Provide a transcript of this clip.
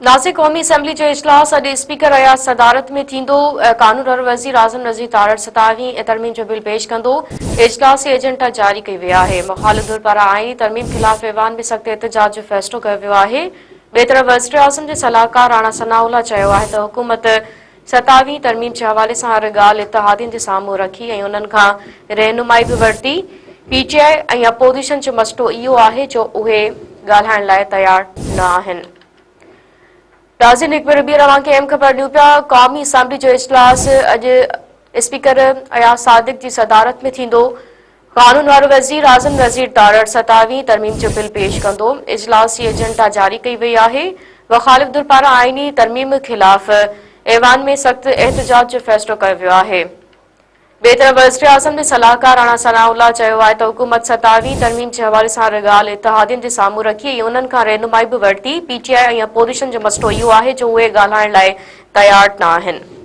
नासिक क़ौमी असम्बली जो इजलास अॼु स्पीकर अयाज़ सदारत में थींदो। कानून और वज़ीर आज़म नज़ीर तारड़ 27 तरमीम जो बिल पेश कंदो। इजलास जी एजेंडा जारी कई वई आहे। मुखालिफ़ धुर पारां आईनी तरमीम ख़िलाफ़ ऐवान में सख़्त एहतजाज जो फ़ैसिलो कयो वियो आहे। ॿिए तरफ़ वज़ीर आज़म जे सलाहकार राणा सनाउल्लाह चयो आहे त हुकूमत 27 तरमीम जे हवाले सां हर ॻाल्हि इत्तेहादियुनि जे साम्हूं रखी ऐं उन्हनि खां रहनुमाई बि वरिती। पीटीआई ऐं अपोज़िशन जो मसइलो इहो आहे जो उहे ॻाल्हाइण लाइ तयार न आहिनि। नाज़रीन, हिकु भेरो ॿीहर अवांखे अहम ख़बर ॾियूं पिया। क़ौमी असम्बली जो इजलास अॼु स्पीकर अयाज़ सादिक जी सदारत में थींदो। कानून वारो वज़ीर आज़म नज़ीर तारड़ 27 तरमीम जो बिल पेश कंदो। इजलास जी एजेंडा जारी कई वई आहे। मुखालिफ़ धुर पारां आईनी तरमीम ख़िलाफ़ ऐवान में सख़्त एहतजाज जो फ़ैसिलो कयो वियो आहे। ॿिए तरफ़ वज़ीर आज़म जे सलाहकार राणा सनाउल्लाह चयो आहे त हुकूमत 27 तरमीम जे हवाले सां हर ॻाल्हि इत्तेहादियुनि जे साम्हूं रखी ऐं उन्हनि खां रहनुमाई बि वरिती। पीटीआई ऐं अपोज़िशन जो मसइलो इहो आहे जो उहे ॻाल्हाइण लाइ तयार न आहिनि।